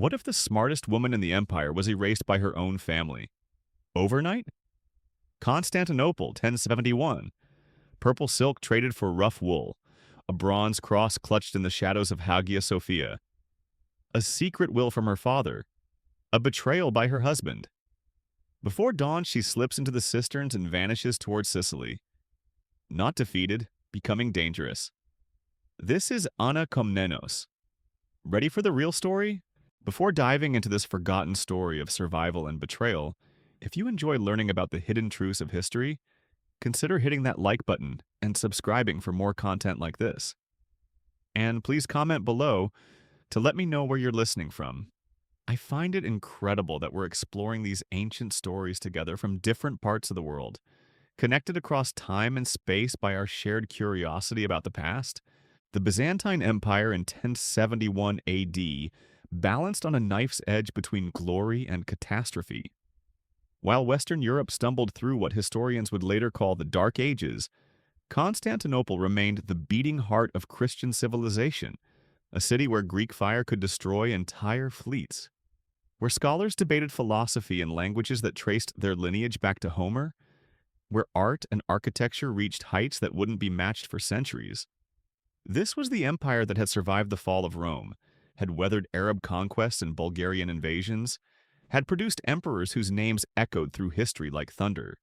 What if the smartest woman in the empire was erased by her own family? Overnight? Constantinople, 1071. Purple silk traded for rough wool. A bronze cross clutched in the shadows of Hagia Sophia. A secret will from her father. A betrayal by her husband. Before dawn, she slips into the cisterns and vanishes towards Sicily. Not defeated, becoming dangerous. This is Anna Komnenos. Ready for the real story? Before diving into this forgotten story of survival and betrayal, if you enjoy learning about the hidden truths of history, consider hitting that like button and subscribing for more content like this. And please comment below to let me know where you're listening from. I find it incredible that we're exploring these ancient stories together from different parts of the world, connected across time and space by our shared curiosity about the past. The Byzantine Empire in 1071 AD balanced on a knife's edge between glory and catastrophe. While Western Europe stumbled through what historians would later call the Dark Ages, Constantinople remained the beating heart of Christian civilization, a city where Greek fire could destroy entire fleets. Where scholars debated philosophy in languages that traced their lineage back to Homer, where art and architecture reached heights that wouldn't be matched for centuries. This was the empire that had survived the fall of Rome, had weathered Arab conquests and Bulgarian invasions, had produced emperors whose names echoed through history like thunder.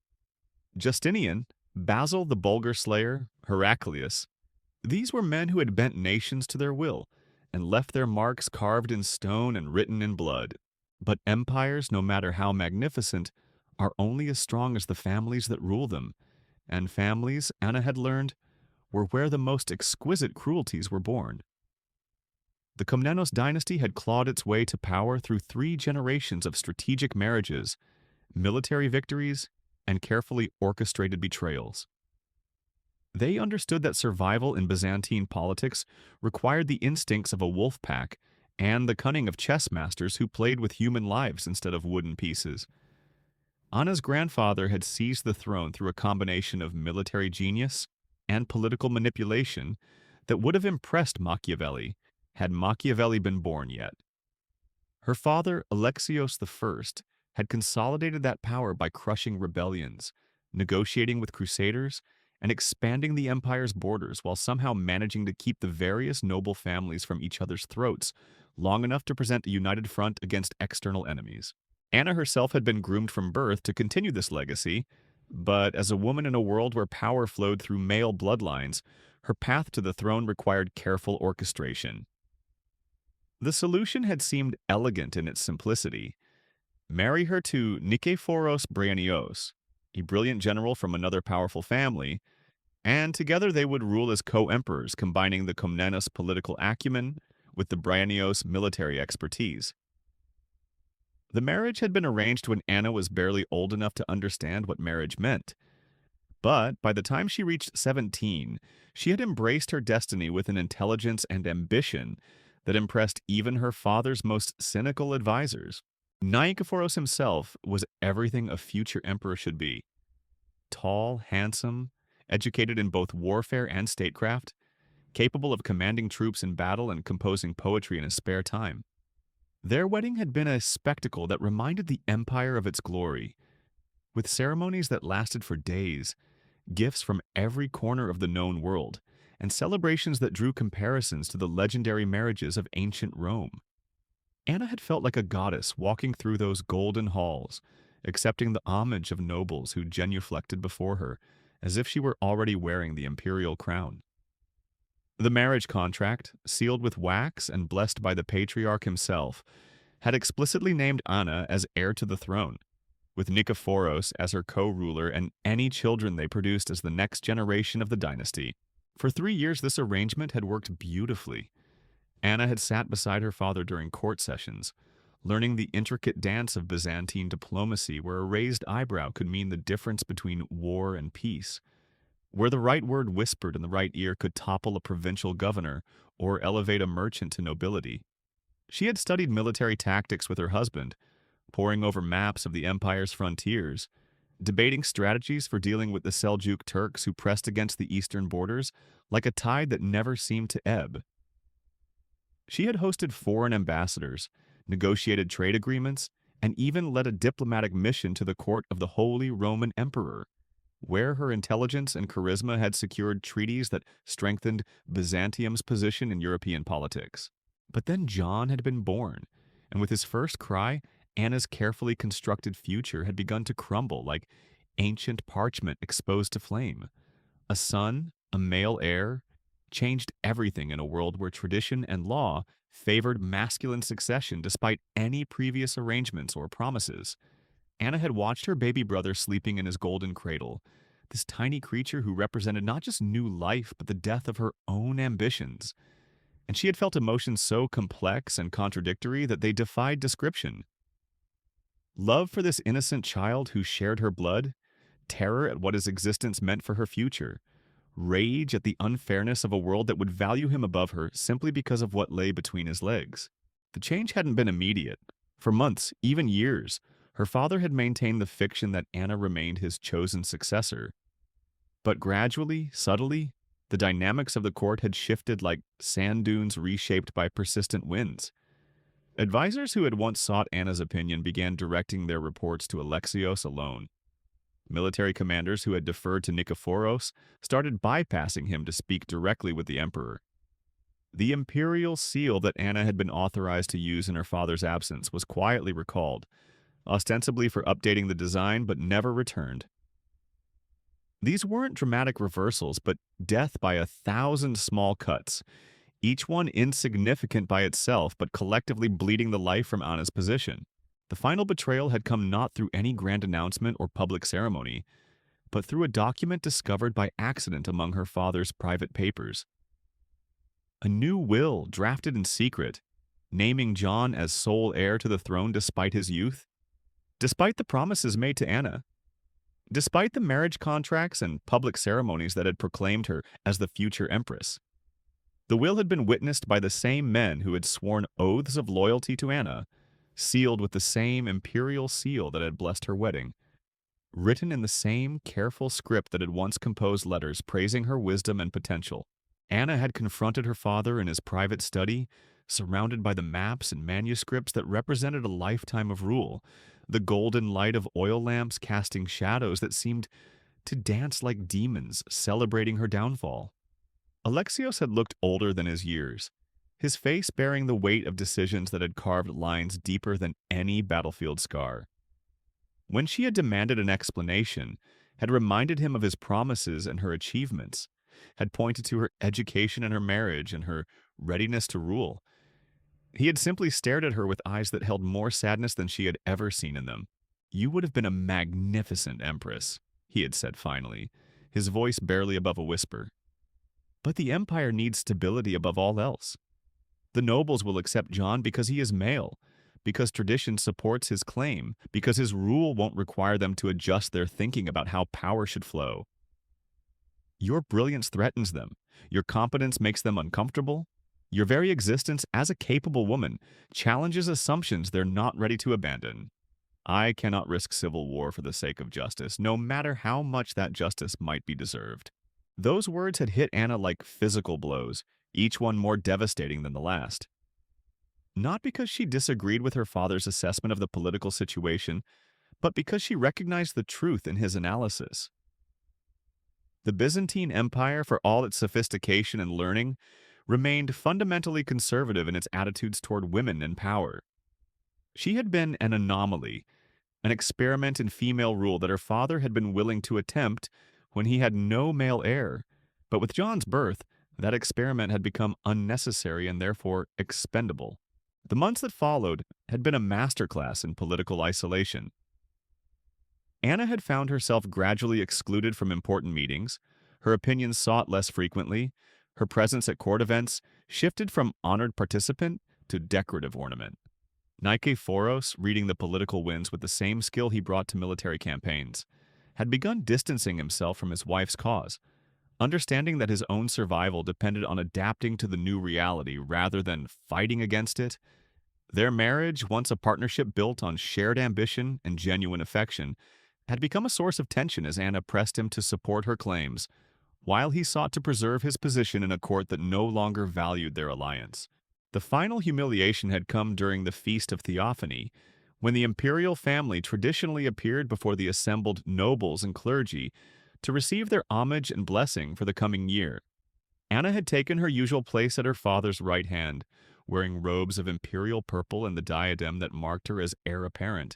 Justinian, Basil the Bulgar slayer, Heraclius, these were men who had bent nations to their will and left their marks carved in stone and written in blood. But empires, no matter how magnificent, are only as strong as the families that rule them, and families, Anna had learned, were where the most exquisite cruelties were born. The Komnenos dynasty had clawed its way to power through 3 generations of strategic marriages, military victories, and carefully orchestrated betrayals. They understood that survival in Byzantine politics required the instincts of a wolf pack and the cunning of chess masters who played with human lives instead of wooden pieces. Anna's grandfather had seized the throne through a combination of military genius and political manipulation that would have impressed Machiavelli had Machiavelli been born yet. Her father, Alexios I, had consolidated that power by crushing rebellions, negotiating with crusaders, and expanding the empire's borders while somehow managing to keep the various noble families from each other's throats long enough to present a united front against external enemies. Anna herself had been groomed from birth to continue this legacy, but as a woman in a world where power flowed through male bloodlines, her path to the throne required careful orchestration. The solution had seemed elegant in its simplicity. Marry her to Nikephoros Bryennios, a brilliant general from another powerful family, and together they would rule as co-emperors, combining the Komnenos political acumen with the Bryennios military expertise. The marriage had been arranged when Anna was barely old enough to understand what marriage meant. But by the time she reached 17, she had embraced her destiny with an intelligence and ambition that impressed even her father's most cynical advisors. Nikephoros himself was everything a future emperor should be. Tall, handsome, educated in both warfare and statecraft, capable of commanding troops in battle and composing poetry in his spare time. Their wedding had been a spectacle that reminded the empire of its glory, with ceremonies that lasted for days, gifts from every corner of the known world, and celebrations that drew comparisons to the legendary marriages of ancient Rome. Anna had felt like a goddess walking through those golden halls, accepting the homage of nobles who genuflected before her, as if she were already wearing the imperial crown. The marriage contract, sealed with wax and blessed by the patriarch himself, had explicitly named Anna as heir to the throne, with Nikephoros as her co-ruler and any children they produced as the next generation of the dynasty. For 3 years, this arrangement had worked beautifully. Anna had sat beside her father during court sessions, learning the intricate dance of Byzantine diplomacy where a raised eyebrow could mean the difference between war and peace, where the right word whispered in the right ear could topple a provincial governor or elevate a merchant to nobility. She had studied military tactics with her husband, poring over maps of the empire's frontiers, debating strategies for dealing with the Seljuk Turks who pressed against the eastern borders like a tide that never seemed to ebb. She had hosted foreign ambassadors, negotiated trade agreements, and even led a diplomatic mission to the court of the Holy Roman Emperor, where her intelligence and charisma had secured treaties that strengthened Byzantium's position in European politics. But then John had been born, and with his first cry, Anna's carefully constructed future had begun to crumble like ancient parchment exposed to flame. A son, a male heir, changed everything in a world where tradition and law favored masculine succession despite any previous arrangements or promises. Anna had watched her baby brother sleeping in his golden cradle, this tiny creature who represented not just new life but the death of her own ambitions. And she had felt emotions so complex and contradictory that they defied description. Love for this innocent child who shared her blood, terror at what his existence meant for her future, rage at the unfairness of a world that would value him above her simply because of what lay between his legs. The change hadn't been immediate. For months, even years, her father had maintained the fiction that Anna remained his chosen successor. But gradually, subtly, the dynamics of the court had shifted like sand dunes reshaped by persistent winds. Advisors who had once sought Anna's opinion began directing their reports to Alexios alone. Military commanders who had deferred to Nikephoros started bypassing him to speak directly with the emperor. The imperial seal that Anna had been authorized to use in her father's absence was quietly recalled, ostensibly for updating the design but never returned. These weren't dramatic reversals, but death by 1,000 small cuts, each one insignificant by itself but collectively bleeding the life from Anna's position. The final betrayal had come not through any grand announcement or public ceremony, but through a document discovered by accident among her father's private papers. A new will drafted in secret, naming John as sole heir to the throne despite his youth, despite the promises made to Anna, despite the marriage contracts and public ceremonies that had proclaimed her as the future empress. The will had been witnessed by the same men who had sworn oaths of loyalty to Anna, sealed with the same imperial seal that had blessed her wedding, written in the same careful script that had once composed letters praising her wisdom and potential. Anna had confronted her father in his private study, surrounded by the maps and manuscripts that represented a lifetime of rule, the golden light of oil lamps casting shadows that seemed to dance like demons, celebrating her downfall. Alexios had looked older than his years, his face bearing the weight of decisions that had carved lines deeper than any battlefield scar. When she had demanded an explanation, had reminded him of his promises and her achievements, had pointed to her education and her marriage and her readiness to rule, he had simply stared at her with eyes that held more sadness than she had ever seen in them. "You would have been a magnificent empress," he had said finally, his voice barely above a whisper. "But the empire needs stability above all else. The nobles will accept John because he is male, because tradition supports his claim, because his rule won't require them to adjust their thinking about how power should flow. Your brilliance threatens them. Your competence makes them uncomfortable. Your very existence as a capable woman challenges assumptions they're not ready to abandon. I cannot risk civil war for the sake of justice, no matter how much that justice might be deserved." Those words had hit Anna like physical blows, each one more devastating than the last. Not because she disagreed with her father's assessment of the political situation, but because she recognized the truth in his analysis. The Byzantine Empire, for all its sophistication and learning, remained fundamentally conservative in its attitudes toward women and power. She had been an anomaly, an experiment in female rule that her father had been willing to attempt when he had no male heir, but with John's birth, that experiment had become unnecessary and therefore expendable. The months that followed had been a masterclass in political isolation. Anna had found herself gradually excluded from important meetings, her opinions sought less frequently, her presence at court events shifted from honored participant to decorative ornament. Nikephoros, reading the political winds with the same skill he brought to military campaigns, had begun distancing himself from his wife's cause, understanding that his own survival depended on adapting to the new reality rather than fighting against it. Their marriage, once a partnership built on shared ambition and genuine affection, had become a source of tension as Anna pressed him to support her claims, while he sought to preserve his position in a court that no longer valued their alliance. The final humiliation had come during the Feast of Theophany, when the imperial family traditionally appeared before the assembled nobles and clergy to receive their homage and blessing for the coming year. Anna had taken her usual place at her father's right hand, wearing robes of imperial purple and the diadem that marked her as heir apparent,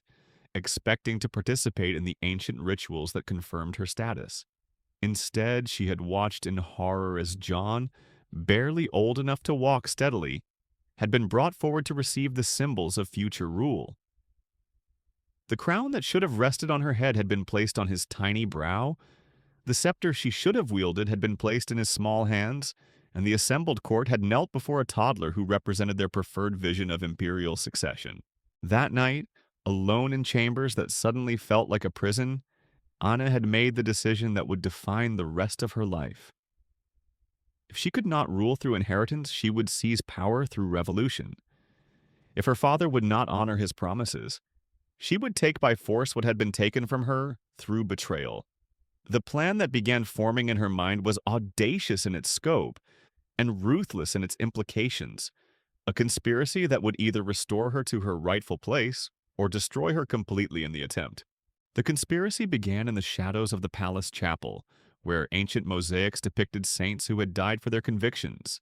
expecting to participate in the ancient rituals that confirmed her status. Instead, she had watched in horror as John, barely old enough to walk steadily, had been brought forward to receive the symbols of future rule. The crown that should have rested on her head had been placed on his tiny brow, the scepter she should have wielded had been placed in his small hands, and the assembled court had knelt before a toddler who represented their preferred vision of imperial succession. That night, alone in chambers that suddenly felt like a prison, Anna had made the decision that would define the rest of her life. If she could not rule through inheritance, she would seize power through revolution. If her father would not honor his promises, she would take by force what had been taken from her through betrayal. The plan that began forming in her mind was audacious in its scope and ruthless in its implications, a conspiracy that would either restore her to her rightful place or destroy her completely in the attempt. The conspiracy began in the shadows of the palace chapel, where ancient mosaics depicted saints who had died for their convictions,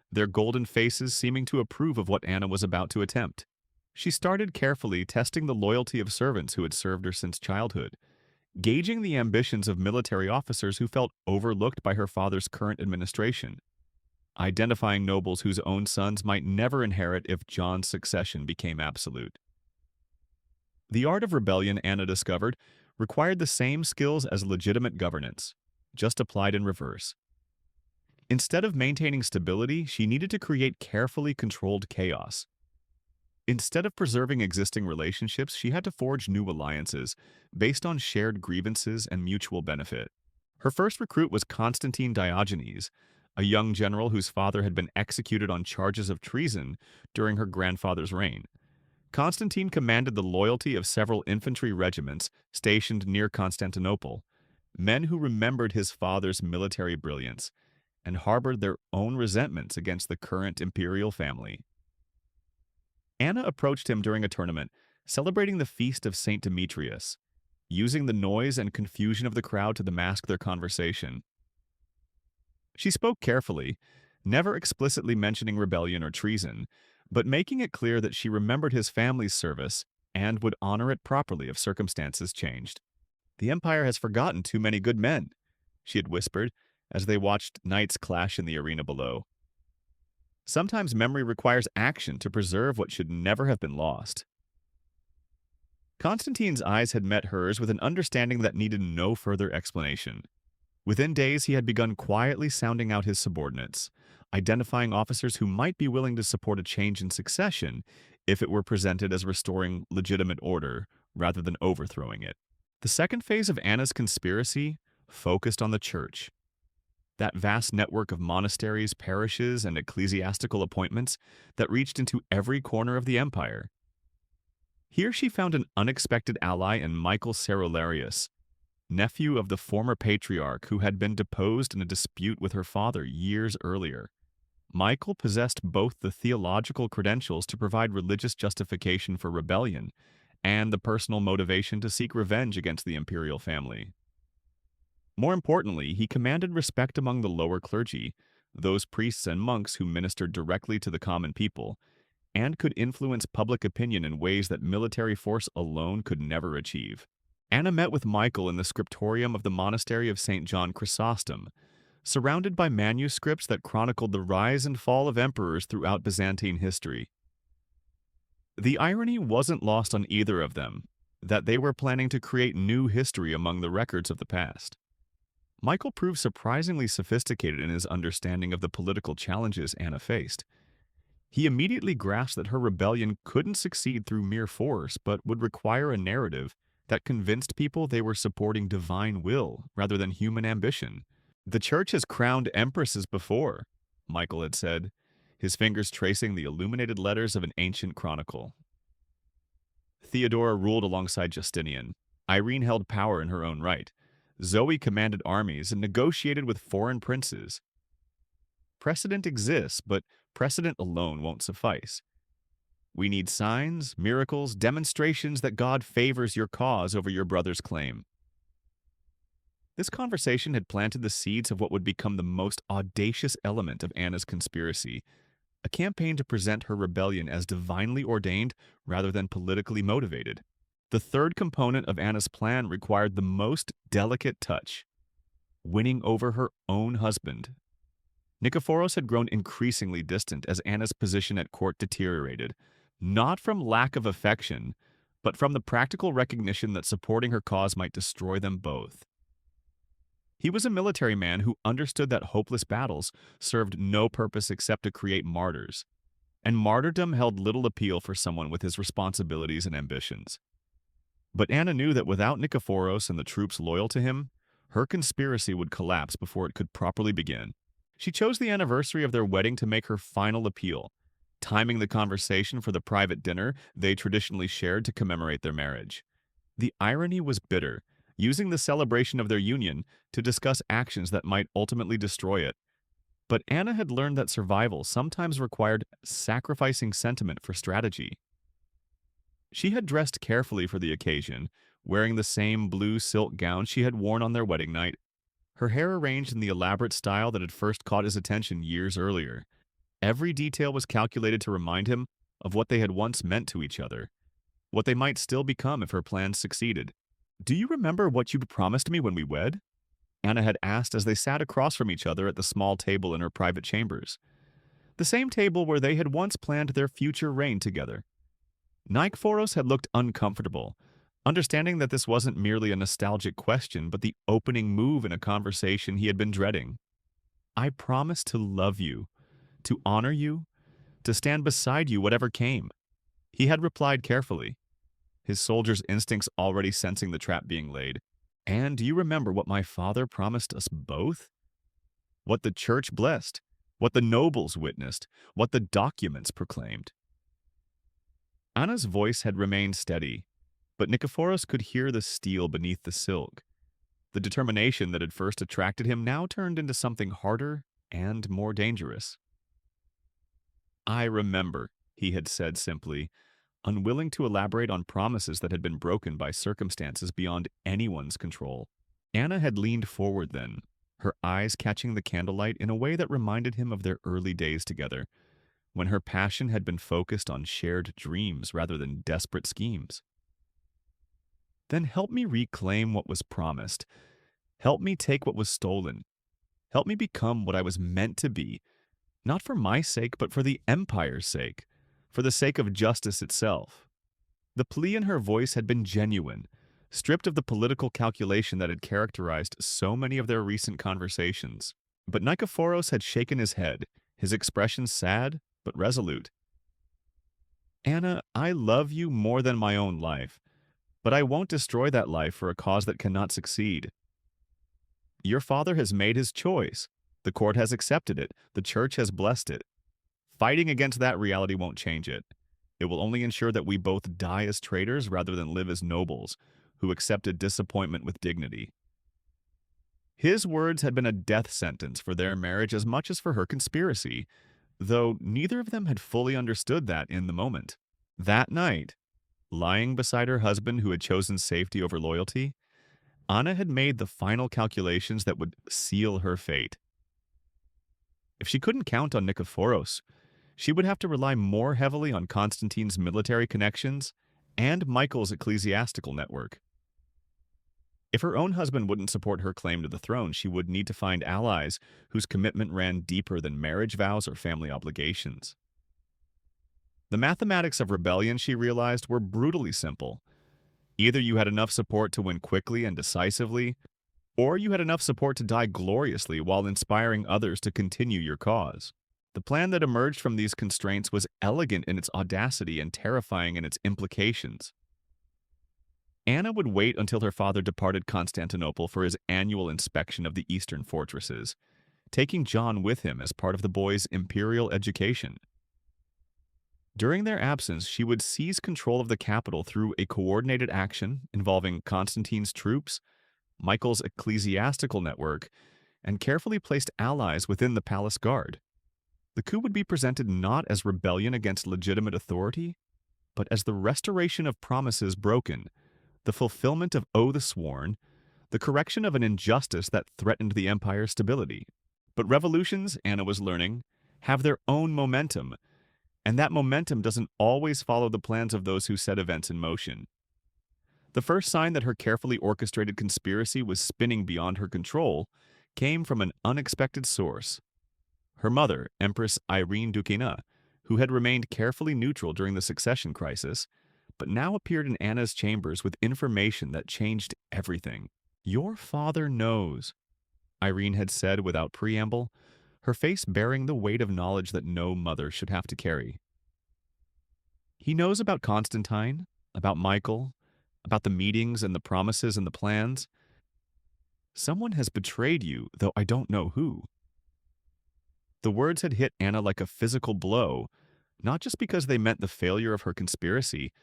their golden faces seeming to approve of what Anna was about to attempt. She started carefully testing the loyalty of servants who had served her since childhood, gauging the ambitions of military officers who felt overlooked by her father's current administration, identifying nobles whose own sons might never inherit if John's succession became absolute. The art of rebellion, Anna discovered, required the same skills as legitimate governance, just applied in reverse. Instead of maintaining stability, she needed to create carefully controlled chaos. Instead of preserving existing relationships, she had to forge new alliances based on shared grievances and mutual benefit. Her first recruit was Constantine Diogenes, a young general whose father had been executed on charges of treason during her grandfather's reign. Constantine commanded the loyalty of several infantry regiments stationed near Constantinople, men who remembered his father's military brilliance and harbored their own resentments against the current imperial family. Anna approached him during a tournament, celebrating the feast of St. Demetrius, using the noise and confusion of the crowd to mask their conversation. She spoke carefully, never explicitly mentioning rebellion or treason, but making it clear that she remembered his family's service and would honor it properly if circumstances changed. "The Empire has forgotten too many good men," she had whispered as they watched knights clash in the arena below. Sometimes memory requires action to preserve what should never have been lost. Constantine's eyes had met hers with an understanding that needed no further explanation. Within days, he had begun quietly sounding out his subordinates, identifying officers who might be willing to support a change in succession if it were presented as restoring legitimate order rather than overthrowing it. The second phase of Anna's conspiracy focused on the church. That vast network of monasteries, parishes, and ecclesiastical appointments that reached into every corner of the empire. Here she found an unexpected ally in Michael Cerularius, nephew of the former patriarch who had been deposed in a dispute with her father years earlier. Michael possessed both the theological credentials to provide religious justification for rebellion and the personal motivation to seek revenge against the imperial family. More importantly, he commanded respect among the lower clergy, those priests and monks who ministered directly to the common people, and could influence public opinion in ways that military force alone could never achieve. Anna met with Michael in the scriptorium of the monastery of St. John Chrysostom, surrounded by manuscripts that chronicled the rise and fall of emperors throughout Byzantine history. The irony wasn't lost on either of them, that they were planning to create new history among the records of the past. Michael proved surprisingly sophisticated in his understanding of the political challenges Anna faced. He immediately grasped that her rebellion couldn't succeed through mere force, but would require a narrative that convinced people they were supporting divine will rather than human ambition. "The church has crowned empresses before," Michael had said, his fingers tracing the illuminated letters of an ancient chronicle. Theodora ruled alongside Justinian. Irene held power in her own right. Zoe commanded armies and negotiated with foreign princes. Precedent exists, but precedent alone won't suffice. We need signs, miracles, demonstrations that God favors your cause over your brother's claim. This conversation had planted the seeds of what would become the most audacious element of Anna's conspiracy, a campaign to present her rebellion as divinely ordained rather than politically motivated. The third component of Anna's plan required the most delicate touch: winning over her own husband. Nikephoros had grown increasingly distant as Anna's position at court deteriorated, not from lack of affection, but from the practical recognition that supporting her cause might destroy them both. He was a military man who understood that hopeless battles served no purpose except to create martyrs, and martyrdom held little appeal for someone with his responsibilities and ambitions. But Anna knew that without Nikephoros and the troops loyal to him, her conspiracy would collapse before it could properly begin. She chose the anniversary of their wedding to make her final appeal, timing the conversation for the private dinner they traditionally shared to commemorate their marriage. The irony was bitter, using the celebration of their union to discuss actions that might ultimately destroy it. But Anna had learned that survival sometimes required sacrificing sentiment for strategy. She had dressed carefully for the occasion, wearing the same blue silk gown she had worn on their wedding night, her hair arranged in the elaborate style that had first caught his attention years earlier. Every detail was calculated to remind him of what they had once meant to each other, what they might still become if her plans succeeded. "Do you remember what you'd promised me when we wed?" Anna had asked as they sat across from each other at the small table in her private chambers, the same table where they had once planned their future reign together. Nikephoros had looked uncomfortable, understanding that this wasn't merely a nostalgic question, but the opening move in a conversation he had been dreading. "I promised to love you, to honor you, to stand beside you whatever came," he had replied carefully, his soldier's instincts already sensing the trap being laid. "And do you remember what my father promised us both? What the church blessed, what the nobles witnessed, what the documents proclaimed?" Anna's voice had remained steady, but Nikephoros could hear the steel beneath the silk. The determination that had first attracted him now turned into something harder and more dangerous. "I remember," he had said simply, unwilling to elaborate on promises that had been broken by circumstances beyond anyone's control. Anna had leaned forward then, her eyes catching the candlelight in a way that reminded him of their early days together, when her passion had been focused on shared dreams rather than desperate schemes. "Then help me reclaim what was promised. Help me take what was stolen. Help me become what I was meant to be, not for my sake, but for the Empire's sake, for the sake of justice itself." The plea in her voice had been genuine, stripped of the political calculation that had characterized so many of their recent conversations. But Nikephoros had shaken his head, his expression sad but resolute. "Anna, I love you more than my own life, but I won't destroy that life for a cause that cannot succeed. Your father has made his choice. The court has accepted it. The church has blessed it. Fighting against that reality won't change it. It will only ensure that we both die as traitors rather than live as nobles who accepted disappointment with dignity." His words had been a death sentence for their marriage as much as for her conspiracy, though neither of them had fully understood that in the moment. That night, lying beside her husband who had chosen safety over loyalty, Anna had made the final calculations that would seal her fate. If she couldn't count on Nikephoros, she would have to rely more heavily on Constantine's military connections and Michael's ecclesiastical network. If her own husband wouldn't support her claim to the throne, she would need to find allies whose commitment ran deeper than marriage vows or family obligations. The mathematics of rebellion, she realized, were brutally simple. Either you had enough support to win quickly and decisively, or you had enough support to die gloriously while inspiring others to continue your cause. The plan that emerged from these constraints was elegant in its audacity and terrifying in its implications. Anna would wait until her father departed Constantinople for his annual inspection of the eastern fortresses, taking John with him as part of the boy's imperial education. During their absence, she would seize control of the capital through a coordinated action involving Constantine's troops, Michael's ecclesiastical network, and carefully placed allies within the palace guard. The coup would be presented not as rebellion against legitimate authority, but as the restoration of promises broken, the fulfillment of oaths sworn, the correction of an injustice that threatened the empire's stability. But revolutions, Anna was learning, have their own momentum, and that momentum doesn't always follow the plans of those who set events in motion. The first sign that her carefully orchestrated conspiracy was spinning beyond her control came from an unexpected source. Her mother, Empress Irene Duquesne, who had remained carefully neutral during the succession crisis, but now appeared in Anna's chambers with information that changed everything. "Your father knows," Irene had said without preamble, her face bearing the weight of knowledge that no mother should have to carry. "He knows about Constantine, about Michael, about the meetings and the promises and the plans. Someone has betrayed you, though I don't know who." The words had hit Anna like a physical blow, not just because they meant the failure of her conspiracy,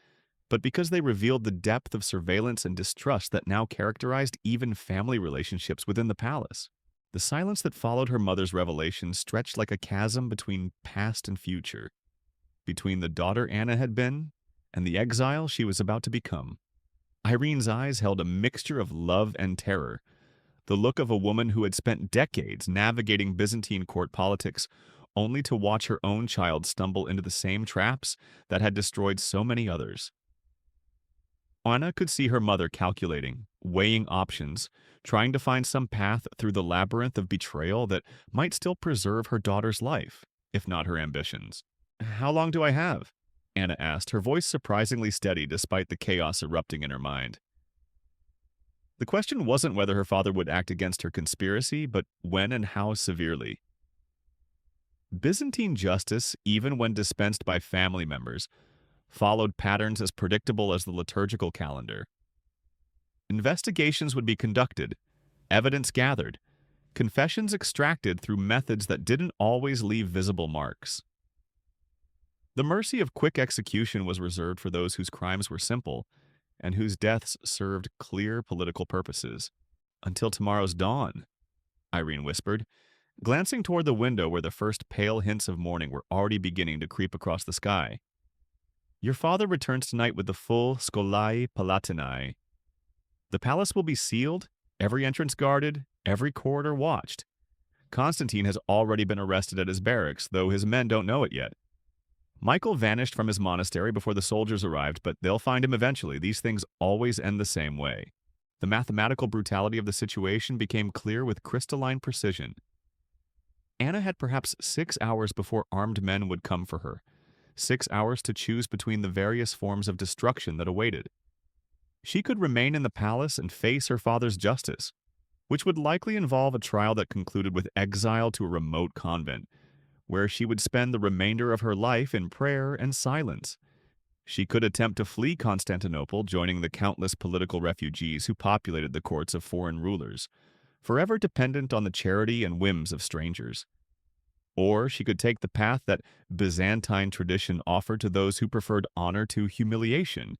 but because they revealed the depth of surveillance and distrust that now characterized even family relationships within the palace. The silence that followed her mother's revelation stretched like a chasm between past and future, between the daughter Anna had been and the exile she was about to become. Irene's eyes held a mixture of love and terror, the look of a woman who had spent decades navigating Byzantine court politics only to watch her own child stumble into the same traps that had destroyed so many others. Anna could see her mother calculating, weighing options, trying to find some path through the labyrinth of betrayal that might still preserve her daughter's life, if not her ambitions. "How long do I have?" Anna asked, her voice surprisingly steady despite the chaos erupting in her mind. The question wasn't whether her father would act against her conspiracy, but when and how severely. Byzantine justice, even when dispensed by family members, followed patterns as predictable as the liturgical calendar. Investigations would be conducted, evidence gathered, confessions extracted through methods that didn't always leave visible marks. The mercy of quick execution was reserved for those whose crimes were simple and whose deaths served clear political purposes. "Until tomorrow's dawn," Irene whispered, glancing toward the window where the first pale hints of morning were already beginning to creep across the sky. "Your father returns tonight with the full Scholae Palatinae. The palace will be sealed, every entrance guarded, every corridor watched. Constantine has already been arrested at his barracks, though his men don't know it yet. Michael vanished from his monastery before the soldiers arrived, but they'll find him eventually. These things always end the same way." The mathematical brutality of the situation became clear with crystalline precision. Anna had perhaps 6 hours before armed men would come for her, 6 hours to choose between the various forms of destruction that awaited. She could remain in the palace and face her father's justice, which would likely involve a trial that concluded with exile to a remote convent, where she would spend the remainder of her life in prayer and silence. She could attempt to flee Constantinople, joining the countless political refugees who populated the courts of foreign rulers, forever dependent on the charity and whims of strangers. Or she could take the path that Byzantine tradition offered to those who preferred honor to humiliation.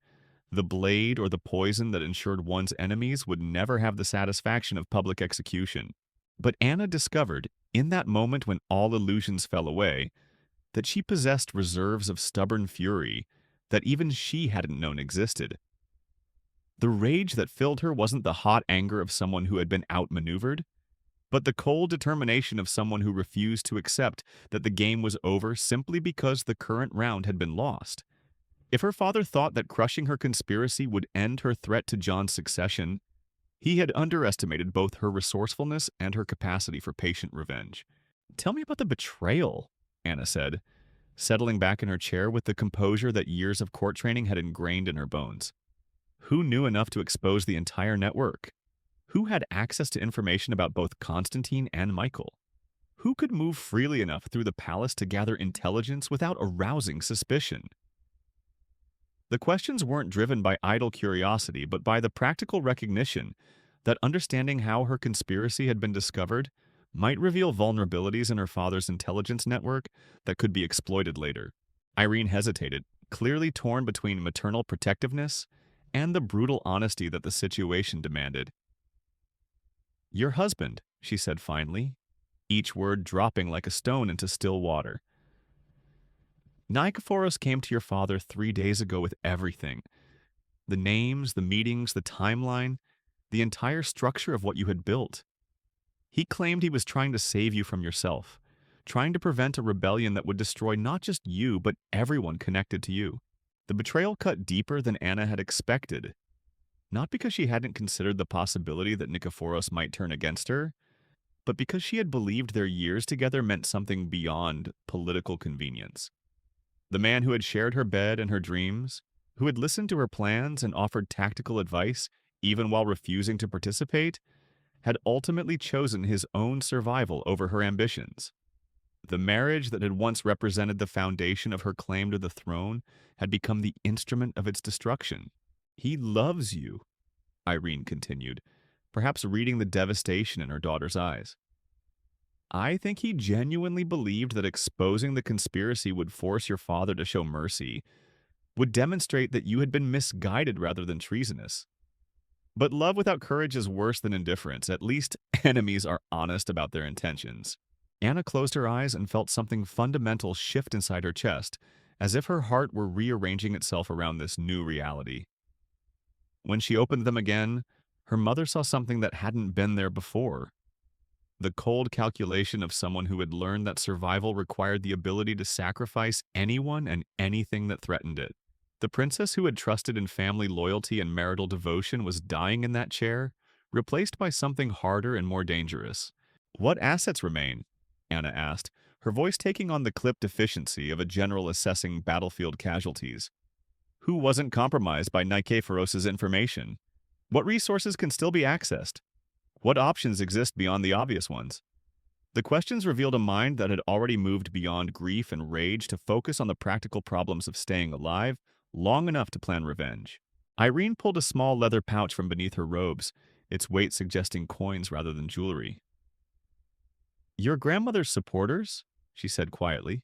The blade or the poison that ensured one's enemies would never have the satisfaction of public execution. But Anna discovered, in that moment when all illusions fell away, that she possessed reserves of stubborn fury that even she hadn't known existed. The rage that filled her wasn't the hot anger of someone who had been outmaneuvered, but the cold determination of someone who refused to accept that the game was over simply because the current round had been lost. If her father thought that crushing her conspiracy would end her threat to John's succession, he had underestimated both her resourcefulness and her capacity for patient revenge. "Tell me about the betrayal," Anna said, settling back in her chair with the composure that years of court training had ingrained in her bones. Who knew enough to expose the entire network? Who had access to information about both Constantine and Michael? Who could move freely enough through the palace to gather intelligence without arousing suspicion? The questions weren't driven by idle curiosity, but by the practical recognition that understanding how her conspiracy had been discovered might reveal vulnerabilities in her father's intelligence network that could be exploited later. Irene hesitated, clearly torn between maternal protectiveness and the brutal honesty that the situation demanded. "Your husband," she said finally, each word dropping like a stone into still water. Nikephoros came to your father 3 days ago with everything. The names, the meetings, the timeline, the entire structure of what you had built. He claimed he was trying to save you from yourself, trying to prevent a rebellion that would destroy not just you, but everyone connected to you. The betrayal cut deeper than Anna had expected, not because she hadn't considered the possibility that Nikephoros might turn against her, but because she had believed their years together meant something beyond political convenience. The man who had shared her bed and her dreams, who had listened to her plans and offered tactical advice even while refusing to participate, had ultimately chosen his own survival over her ambitions. The marriage that had once represented the foundation of her claim to the throne had become the instrument of its destruction. "He loves you," Irene continued, perhaps reading the devastation in her daughter's eyes. "I think he genuinely believed that exposing the conspiracy would force your father to show mercy, would demonstrate that you had been misguided rather than treasonous. But love without courage is worse than indifference. At least enemies are honest about their intentions." Anna closed her eyes and felt something fundamental shift inside her chest, as if her heart were rearranging itself around this new reality. When she opened them again, her mother saw something that hadn't been there before. The cold calculation of someone who had learned that survival required the ability to sacrifice anyone and anything that threatened it. The princess who had trusted in family loyalty and marital devotion was dying in that chair, replaced by something harder and more dangerous. "What assets remain?" Anna asked, her voice taking on the clipped efficiency of a general assessing battlefield casualties. Who wasn't compromised by Nikephoros' information? What resources can still be accessed? What options exist beyond the obvious ones? The questions revealed a mind that had already moved beyond grief and rage to focus on the practical problems of staying alive long enough to plan revenge. Irene pulled a small leather pouch from beneath her robes, its weight suggesting coins rather than jewelry. "Your grandmother's supporters?" she said quietly.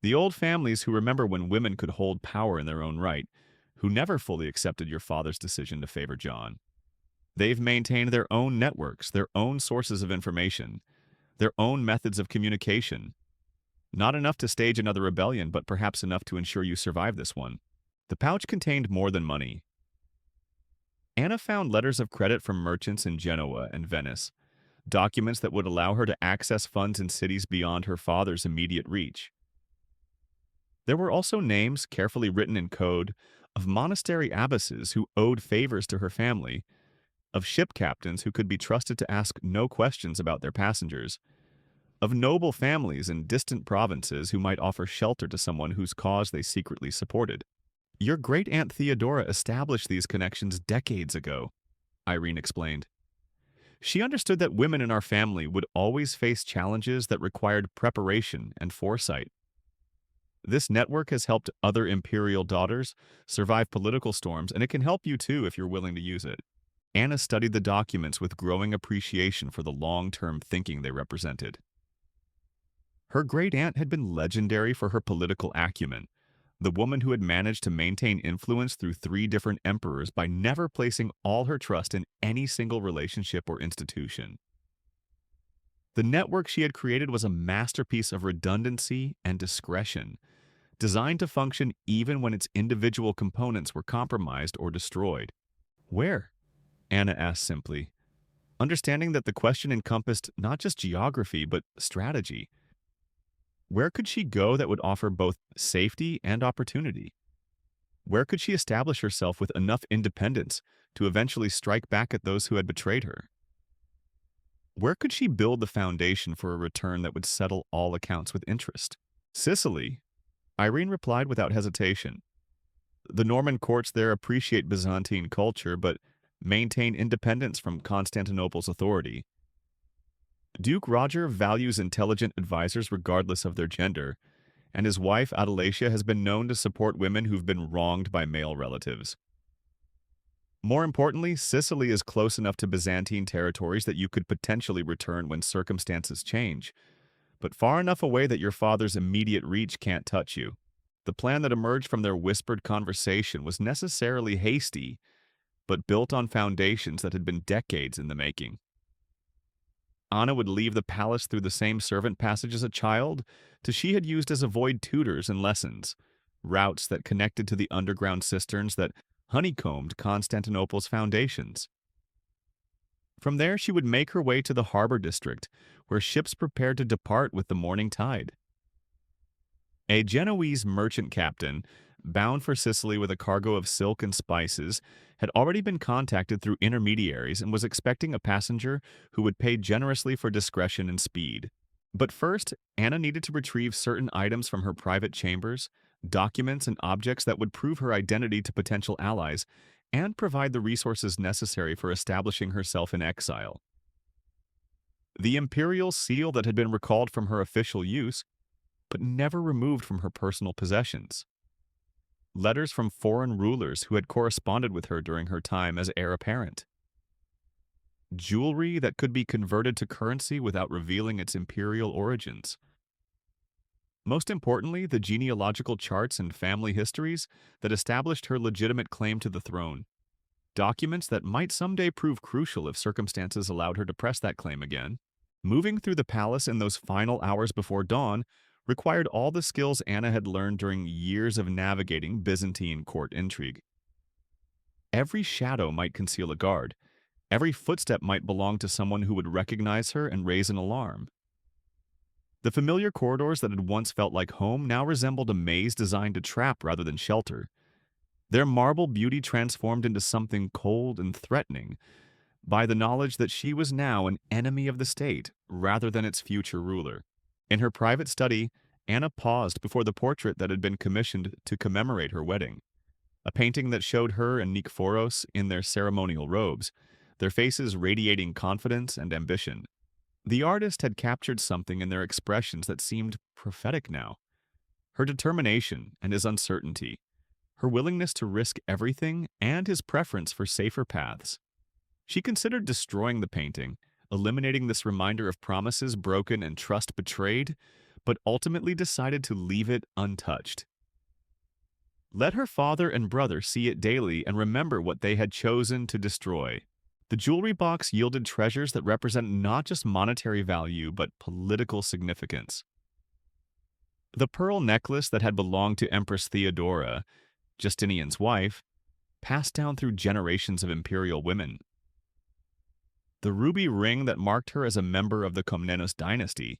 "The old families who remember when women could hold power in their own right, who never fully accepted your father's decision to favor John. They've maintained their own networks, their own sources of information, their own methods of communication. Not enough to stage another rebellion, but perhaps enough to ensure you survive this one." The pouch contained more than money. Anna found letters of credit from merchants in Genoa and Venice, documents that would allow her to access funds in cities beyond her father's immediate reach. There were also names, carefully written in code, of monastery abbesses who owed favors to her family, of ship captains who could be trusted to ask no questions about their passengers, of noble families in distant provinces who might offer shelter to someone whose cause they secretly supported. "Your great-aunt Theodora established these connections decades ago," Irene explained. "She understood that women in our family would always face challenges that required preparation and foresight. This network has helped other imperial daughters survive political storms, and it can help you too if you're willing to use it." Anna studied the documents with growing appreciation for the long-term thinking they represented. Her great-aunt had been legendary for her political acumen, the woman who had managed to maintain influence through 3 different emperors by never placing all her trust in any single relationship or institution. The network she had created was a masterpiece of redundancy and discretion, designed to function even when its individual components were compromised or destroyed. "Where?" Anna asked simply, understanding that the question encompassed not just geography, but strategy. Where could she go that would offer both safety and opportunity? Where could she establish herself with enough independence to eventually strike back at those who had betrayed her? Where could she build the foundation for a return that would settle all accounts with interest? "Sicily," Irene replied without hesitation. "The Norman courts there appreciate Byzantine culture, but maintain independence from Constantinople's authority. Duke Roger values intelligent advisors regardless of their gender, and his wife Adelasia has been known to support women who've been wronged by male relatives. More importantly, Sicily is close enough to Byzantine territories that you could potentially return when circumstances change, but far enough away that your father's immediate reach can't touch you." The plan that emerged from their whispered conversation was necessarily hasty, but built on foundations that had been decades in the making. Anna would leave the palace through the same servant passage as a child to she had used as avoid tutors and lessons, routes that connected to the underground cisterns that honeycombed Constantinople's foundations. From there, she would make her way to the harbor district, where ships prepared to depart with the morning tide. A Genoese merchant captain, bound for Sicily with a cargo of silk and spices, had already been contacted through intermediaries and was expecting a passenger who would pay generously for discretion and speed. But first, Anna needed to retrieve certain items from her private chambers, documents and objects that would prove her identity to potential allies, and provide the resources necessary for establishing herself in exile. The imperial seal that had been recalled from her official use, but never removed from her personal possessions. Letters from foreign rulers who had corresponded with her during her time as heir apparent. Jewelry that could be converted to currency without revealing its imperial origins. Most importantly, the genealogical charts and family histories that established her legitimate claim to the throne. Documents that might someday prove crucial if circumstances allowed her to press that claim again. Moving through the palace in those final hours before dawn required all the skills Anna had learned during years of navigating Byzantine court intrigue. Every shadow might conceal a guard. Every footstep might belong to someone who would recognize her and raise an alarm. The familiar corridors that had once felt like home now resembled a maze designed to trap rather than shelter. Their marble beauty transformed into something cold and threatening by the knowledge that she was now an enemy of the state rather than its future ruler. In her private study, Anna paused before the portrait that had been commissioned to commemorate her wedding. A painting that showed her and Nikephoros in their ceremonial robes, their faces radiating confidence and ambition. The artist had captured something in their expressions that seemed prophetic now. Her determination and his uncertainty, her willingness to risk everything, and his preference for safer paths. She considered destroying the painting, eliminating this reminder of promises broken and trust betrayed, but ultimately decided to leave it untouched. Let her father and brother see it daily and remember what they had chosen to destroy. The jewelry box yielded treasures that represent not just monetary value, but political significance. The pearl necklace that had belonged to Empress Theodora, Justinian's wife, passed down through generations of imperial women. The ruby ring that marked her as a member of the Komnenos dynasty,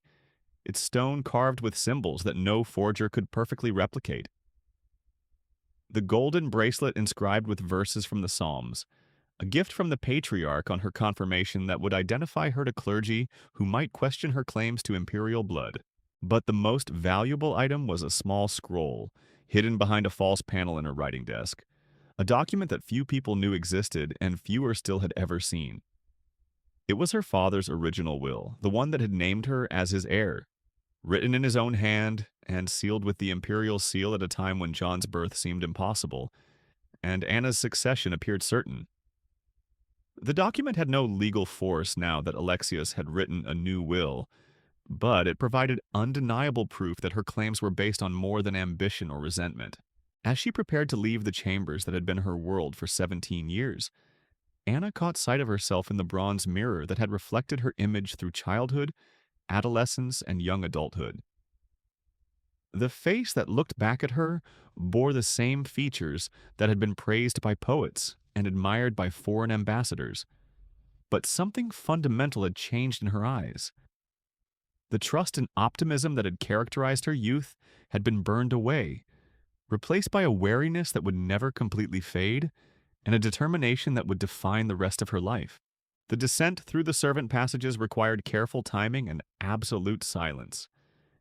its stone carved with symbols that no forger could perfectly replicate. The golden bracelet inscribed with verses from the Psalms, a gift from the patriarch on her confirmation that would identify her to clergy who might question her claims to imperial blood. But the most valuable item was a small scroll, hidden behind a false panel in her writing desk, a document that few people knew existed and fewer still had ever seen. It was her father's original will, the one that had named her as his heir, written in his own hand and sealed with the imperial seal at a time when John's birth seemed impossible, and Anna's succession appeared certain. The document had no legal force now that Alexius had written a new will, but it provided undeniable proof that her claims were based on more than ambition or resentment. As she prepared to leave the chambers that had been her world for 17 years, Anna caught sight of herself in the bronze mirror that had reflected her image through childhood, adolescence, and young adulthood. The face that looked back at her bore the same features that had been praised by poets and admired by foreign ambassadors, but something fundamental had changed in her eyes. The trust and optimism that had characterized her youth had been burned away, replaced by a wariness that would never completely fade, and a determination that would define the rest of her life. The descent through the servant passages required careful timing and absolute silence.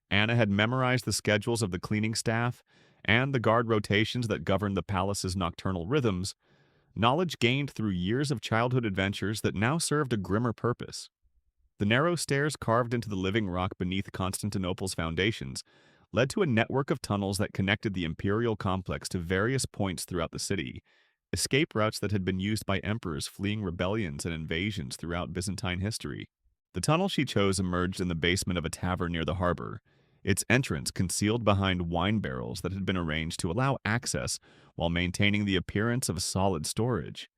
Anna had memorized the schedules of the cleaning staff and the guard rotations that governed the palace's nocturnal rhythms, knowledge gained through years of childhood adventures that now served a grimmer purpose. The narrow stairs carved into the living rock beneath Constantinople's foundations led to a network of tunnels that connected the imperial complex to various points throughout the city, escape routes that had been used by emperors fleeing rebellions and invasions throughout Byzantine history. The tunnel she chose emerged in the basement of a tavern near the harbor, its entrance concealed behind wine barrels that had been arranged to allow access while maintaining the appearance of solid storage.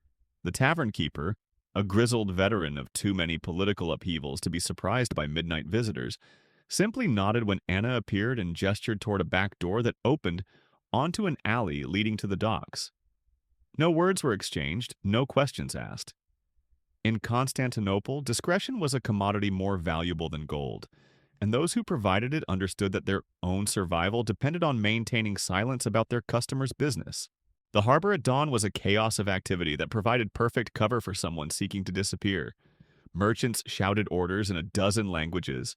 The tavern keeper, a grizzled veteran of too many political upheavals to be surprised by midnight visitors, simply nodded when Anna appeared and gestured toward a back door that opened onto an alley leading to the docks. No words were exchanged, no questions asked. In Constantinople, discretion was a commodity more valuable than gold, and those who provided it understood that their own survival depended on maintaining silence about their customers' business. The harbor at dawn was a chaos of activity that provided perfect cover for someone seeking to disappear. Merchants shouted orders in a dozen languages.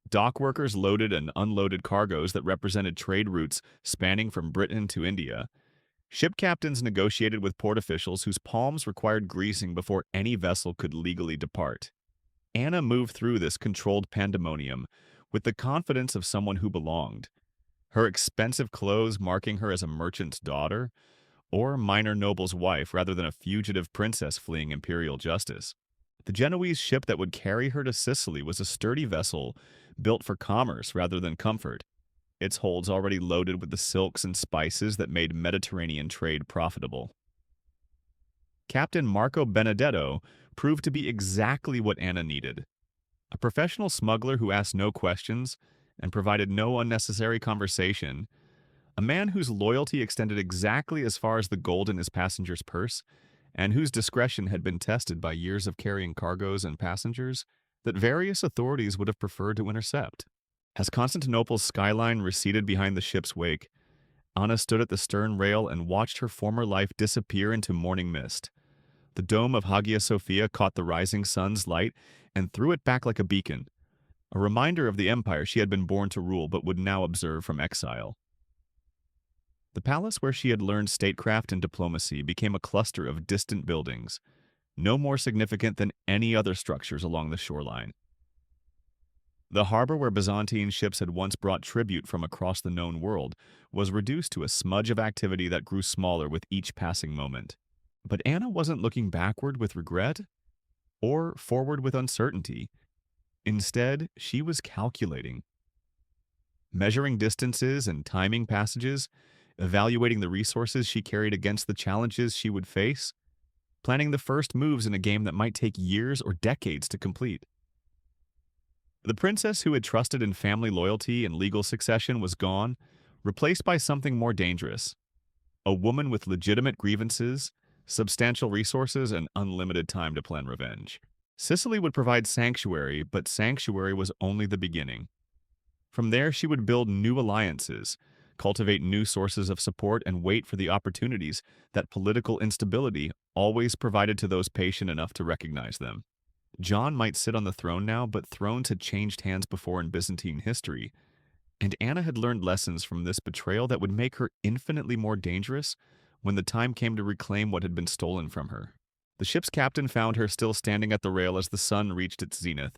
Dock workers loaded and unloaded cargoes that represented trade routes spanning from Britain to India. Ship captains negotiated with port officials whose palms required greasing before any vessel could legally depart. Anna moved through this controlled pandemonium with the confidence of someone who belonged, her expensive clothes marking her as a merchant's daughter or minor noble's wife rather than a fugitive princess fleeing imperial justice. The Genoese ship that would carry her to Sicily was a sturdy vessel built for commerce rather than comfort, its holds already loaded with the silks and spices that made Mediterranean trade profitable. Captain Marco Benedetto proved to be exactly what Anna needed. A professional smuggler who asked no questions and provided no unnecessary conversation, a man whose loyalty extended exactly as far as the gold in his passenger's purse, and whose discretion had been tested by years of carrying cargoes and passengers that various authorities would have preferred to intercept. As Constantinople's skyline receded behind the ship's wake, Anna stood at the stern rail and watched her former life disappear into morning mist. The dome of Hagia Sophia caught the rising sun's light and threw it back like a beacon, a reminder of the empire she had been born to rule but would now observe from exile. The palace where she had learned statecraft and diplomacy became a cluster of distant buildings, no more significant than any other structures along the shoreline. The harbor where Byzantine ships had once brought tribute from across the known world was reduced to a smudge of activity that grew smaller with each passing moment. But Anna wasn't looking backward with regret or forward with uncertainty. Instead, she was calculating, measuring distances and timing passages, evaluating the resources she carried against the challenges she would face, planning the first moves in a game that might take years or decades to complete. The princess who had trusted in family loyalty and legal succession was gone, replaced by something more dangerous. A woman with legitimate grievances, substantial resources, and unlimited time to plan revenge. Sicily would provide sanctuary, but sanctuary was only the beginning. From there, she would build new alliances, cultivate new sources of support, and wait for the opportunities that political instability always provided to those patient enough to recognize them. John might sit on the throne now, but thrones had changed hands before in Byzantine history, and Anna had learned lessons from this betrayal that would make her infinitely more dangerous when the time came to reclaim what had been stolen from her. The ship's captain found her still standing at the rail as the sun reached its zenith,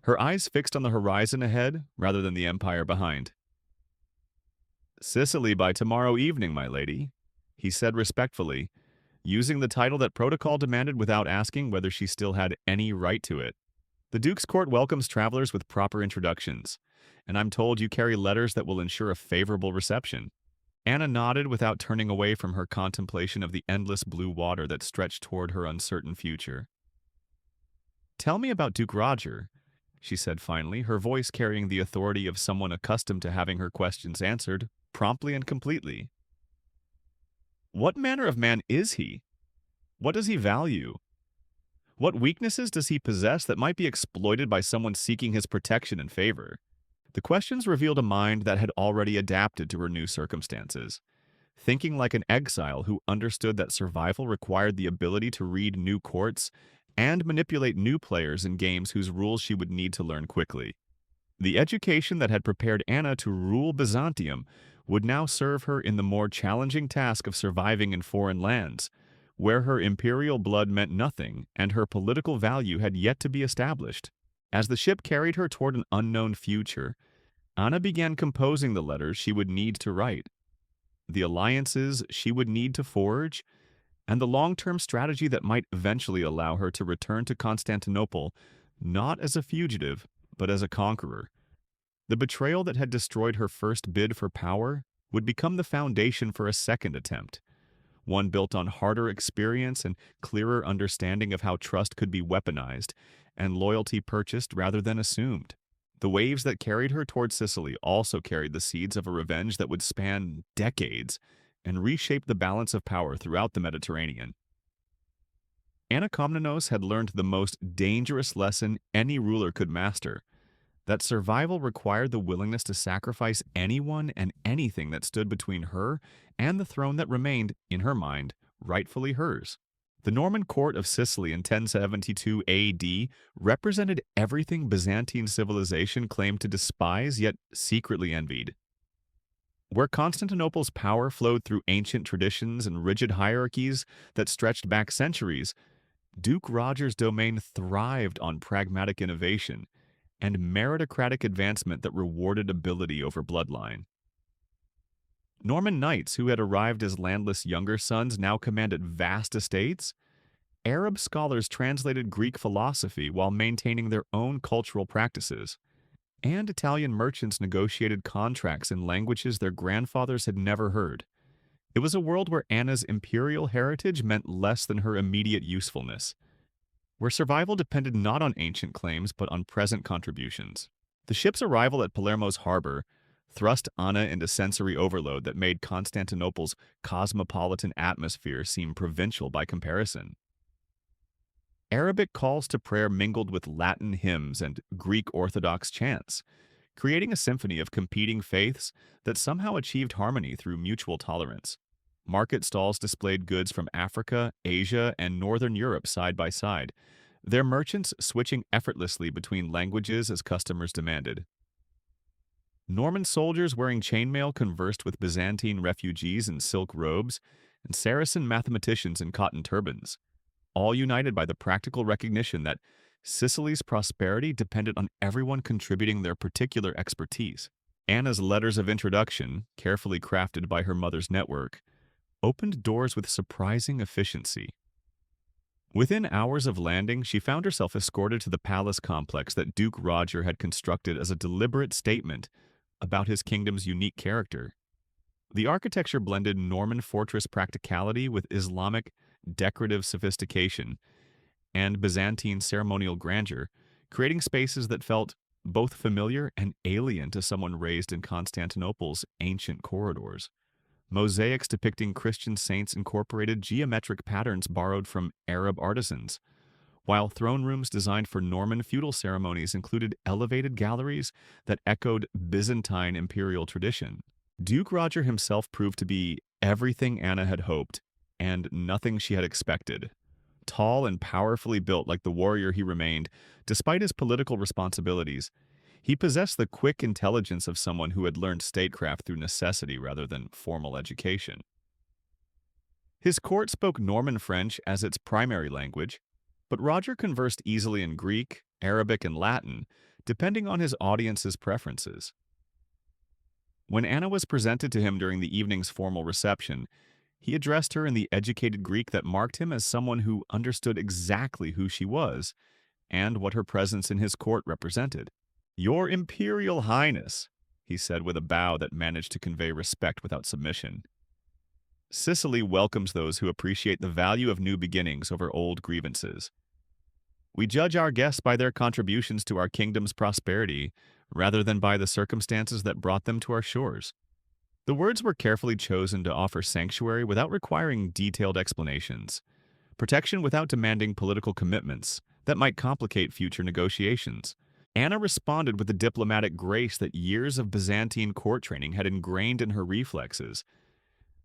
her eyes fixed on the horizon ahead rather than the empire behind. "Sicily by tomorrow evening, my lady," he said respectfully, using the title that protocol demanded without asking whether she still had any right to it. "The Duke's court welcomes travelers with proper introductions, and I'm told you carry letters that will ensure a favorable reception." Anna nodded without turning away from her contemplation of the endless blue water that stretched toward her uncertain future. "Tell me about Duke Roger," she said finally, her voice carrying the authority of someone accustomed to having her questions answered promptly and completely. "What manner of man is he? What does he value? What weaknesses does he possess that might be exploited by someone seeking his protection and favor?" The questions revealed a mind that had already adapted to her new circumstances, thinking like an exile who understood that survival required the ability to read new courts and manipulate new players in games whose rules she would need to learn quickly. The education that had prepared Anna to rule Byzantium would now serve her in the more challenging task of surviving in foreign lands, where her imperial blood meant nothing and her political value had yet to be established. As the ship carried her toward an unknown future, Anna began composing the letters she would need to write, the alliances she would need to forge, and the long-term strategy that might eventually allow her to return to Constantinople not as a fugitive, but as a conqueror. The betrayal that had destroyed her first bid for power would become the foundation for a second attempt, one built on harder experience and clearer understanding of how trust could be weaponized and loyalty purchased rather than assumed. The waves that carried her toward Sicily also carried the seeds of a revenge that would span decades and reshape the balance of power throughout the Mediterranean. Anna Komnenos had learned the most dangerous lesson any ruler could master, that survival required the willingness to sacrifice anyone and anything that stood between her and the throne that remained, in her mind, rightfully hers. The Norman court of Sicily in 1072 AD represented everything Byzantine civilization claimed to despise yet secretly envied. Where Constantinople's power flowed through ancient traditions and rigid hierarchies that stretched back centuries, Duke Roger's domain thrived on pragmatic innovation and meritocratic advancement that rewarded ability over bloodline. Norman knights who had arrived as landless younger sons now commanded vast estates. Arab scholars translated Greek philosophy while maintaining their own cultural practices. And Italian merchants negotiated contracts in languages their grandfathers had never heard. It was a world where Anna's imperial heritage meant less than her immediate usefulness, where survival depended not on ancient claims but on present contributions. The ship's arrival at Palermo's harbor thrust Anna into sensory overload that made Constantinople's cosmopolitan atmosphere seem provincial by comparison. Arabic calls to prayer mingled with Latin hymns and Greek Orthodox chants, creating a symphony of competing faiths that somehow achieved harmony through mutual tolerance. Market stalls displayed goods from Africa, Asia, and Northern Europe side by side, their merchants switching effortlessly between languages as customers demanded. Norman soldiers wearing chainmail conversed with Byzantine refugees in silk robes and Saracen mathematicians in cotton turbans, all united by the practical recognition that Sicily's prosperity depended on everyone contributing their particular expertise. Anna's letters of introduction, carefully crafted by her mother's network, opened doors with surprising efficiency. Within hours of landing, she found herself escorted to the palace complex that Duke Roger had constructed as a deliberate statement about his kingdom's unique character. The architecture blended Norman fortress practicality with Islamic decorative sophistication and Byzantine ceremonial grandeur, creating spaces that felt both familiar and alien to someone raised in Constantinople's ancient corridors. Mosaics depicting Christian saints incorporated geometric patterns borrowed from Arab artisans, while throne rooms designed for Norman feudal ceremonies included elevated galleries that echoed Byzantine imperial tradition. Duke Roger himself proved to be everything Anna had hoped, and nothing she had expected. Tall and powerfully built like the warrior he remained, despite his political responsibilities, he possessed the quick intelligence of someone who had learned statecraft through necessity rather than formal education. His court spoke Norman French as its primary language, but Roger conversed easily in Greek, Arabic, and Latin, depending on his audience's preferences. When Anna was presented to him during the evening's formal reception, he addressed her in the educated Greek that marked him as someone who understood exactly who she was and what her presence in his court represented. "Your Imperial Highness," he said with a bow that managed to convey respect without submission. Sicily welcomes those who appreciate the value of new beginnings over old grievances. We judge our guests by their contributions to our kingdom's prosperity, rather than by the circumstances that brought them to our shores. The words were carefully chosen to offer sanctuary without requiring detailed explanations, protection without demanding political commitments that might complicate future negotiations. Anna responded with the diplomatic grace that years of Byzantine court training had ingrained in her reflexes.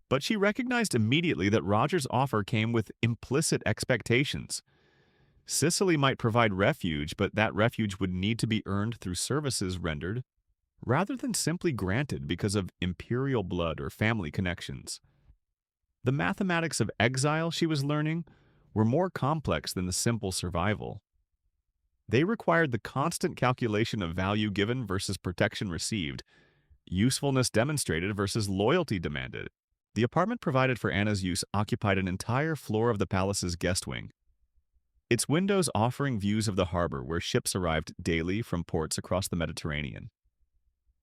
But she recognized immediately that Roger's offer came with implicit expectations. Sicily might provide refuge, but that refuge would need to be earned through services rendered, rather than simply granted because of imperial blood or family connections. The mathematics of exile she was learning were more complex than the simple survival. They required the constant calculation of value given versus protection received, usefulness demonstrated versus loyalty demanded. The apartment provided for Anna's use occupied an entire floor of the palace's guest wing, its windows offering views of the harbor where ships arrived daily from ports across the Mediterranean.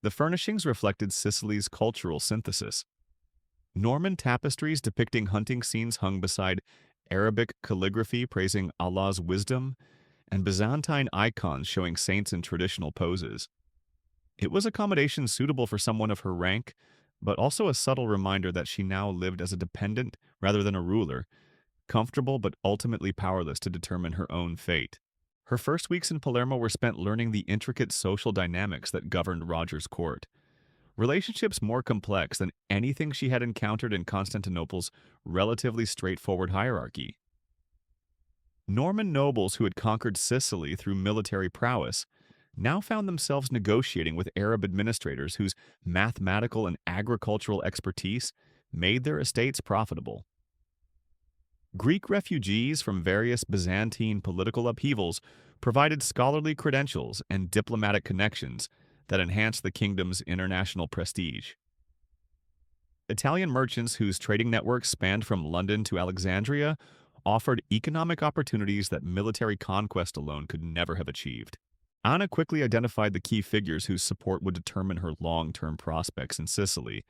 The furnishings reflected Sicily's cultural synthesis. Norman tapestries depicting hunting scenes hung beside Arabic calligraphy praising Allah's wisdom, and Byzantine icons showing saints in traditional poses. It was accommodation suitable for someone of her rank, but also a subtle reminder that she now lived as a dependent rather than a ruler, comfortable but ultimately powerless to determine her own fate. Her first weeks in Palermo were spent learning the intricate social dynamics that governed Roger's court. Relationships more complex than anything she had encountered in Constantinople's relatively straightforward hierarchy. Norman nobles who had conquered Sicily through military prowess now found themselves negotiating with Arab administrators whose mathematical and agricultural expertise made their estates profitable. Greek refugees from various Byzantine political upheavals provided scholarly credentials and diplomatic connections that enhanced the kingdom's international prestige. Italian merchants whose trading networks spanned from London to Alexandria offered economic opportunities that military conquest alone could never have achieved. Anna quickly identified the key figures whose support would determine her long-term prospects in Sicily.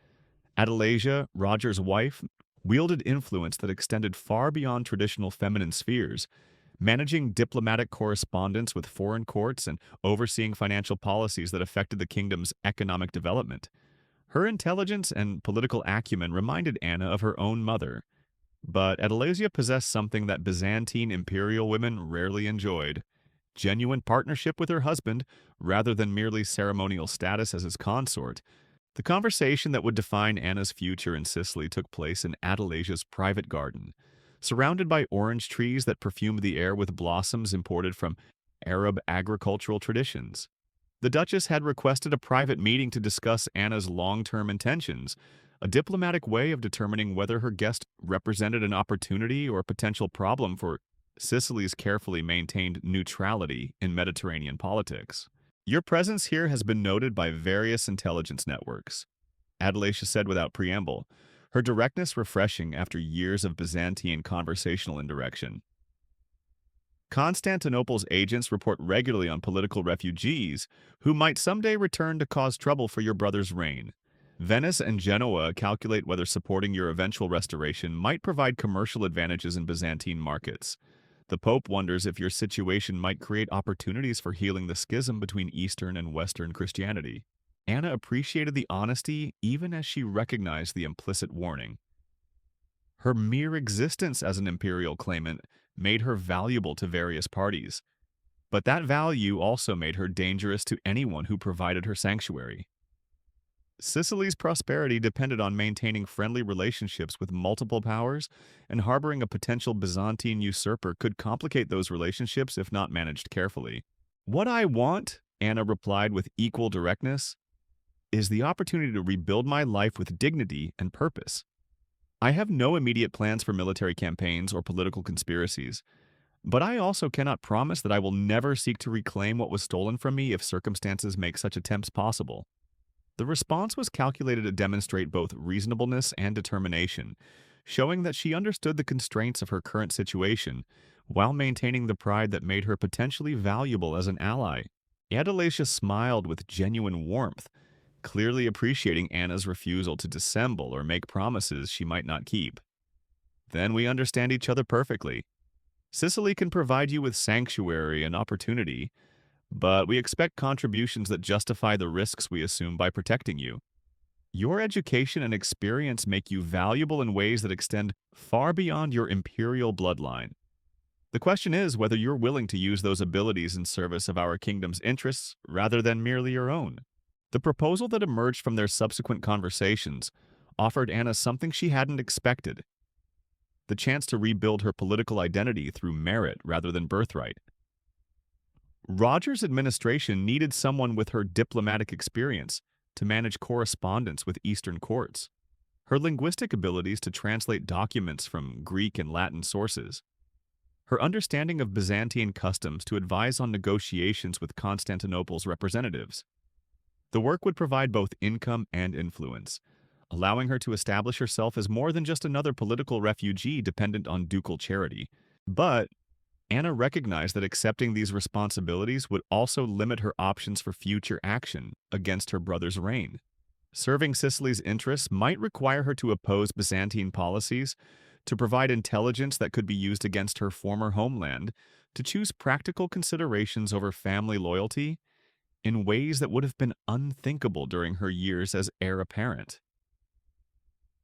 Adelasia, Roger's wife, wielded influence that extended far beyond traditional feminine spheres, managing diplomatic correspondence with foreign courts and overseeing financial policies that affected the kingdom's economic development. Her intelligence and political acumen reminded Anna of her own mother, but Adelasia possessed something that Byzantine imperial women rarely enjoyed: genuine partnership with her husband rather than merely ceremonial status as his consort. The conversation that would define Anna's future in Sicily took place in Adelasia's private garden, surrounded by orange trees that perfumed the air with blossoms imported from Arab agricultural traditions. The Duchess had requested a private meeting to discuss Anna's long-term intentions, a diplomatic way of determining whether her guest represented an opportunity or a potential problem for Sicily's carefully maintained neutrality in Mediterranean politics. "Your presence here has been noted by various intelligence networks," Adelasia said without preamble, her directness refreshing after years of Byzantine conversational indirection. Constantinople's agents report regularly on political refugees who might someday return to cause trouble for your brother's reign. Venice and Genoa calculate whether supporting your eventual restoration might provide commercial advantages in Byzantine markets. The Pope wonders if your situation might create opportunities for healing the schism between Eastern and Western Christianity. Anna appreciated the honesty even as she recognized the implicit warning. Her mere existence as an imperial claimant made her valuable to various parties, but that value also made her dangerous to anyone who provided her sanctuary. Sicily's prosperity depended on maintaining friendly relationships with multiple powers, and harboring a potential Byzantine usurper could complicate those relationships if not managed carefully. "What I want," Anna replied with equal directness, "is the opportunity to rebuild my life with dignity and purpose. I have no immediate plans for military campaigns or political conspiracies, but I also cannot promise that I will never seek to reclaim what was stolen from me if circumstances make such attempts possible." The response was calculated to demonstrate both reasonableness and determination, showing that she understood the constraints of her current situation while maintaining the pride that made her potentially valuable as an ally. Adelasia smiled with genuine warmth, clearly appreciating Anna's refusal to dissemble or make promises she might not keep. "Then we understand each other perfectly. Sicily can provide you with sanctuary and opportunity, but we expect contributions that justify the risks we assume by protecting you. Your education and experience make you valuable in ways that extend far beyond your imperial bloodline. The question is whether you're willing to use those abilities in service of our kingdom's interests rather than merely your own." The proposal that emerged from their subsequent conversations offered Anna something she hadn't expected: the chance to rebuild her political identity through merit rather than birthright. Roger's administration needed someone with her diplomatic experience to manage correspondence with Eastern courts, her linguistic abilities to translate documents from Greek and Latin sources, her understanding of Byzantine customs to advise on negotiations with Constantinople's representatives. The work would provide both income and influence, allowing her to establish herself as more than just another political refugee dependent on ducal charity. But Anna recognized that accepting these responsibilities would also limit her options for future action against her brother's reign. Serving Sicily's interests might require her to oppose Byzantine policies, to provide intelligence that could be used against her former homeland, to choose practical considerations over family loyalty in ways that would have been unthinkable during her years as heir apparent.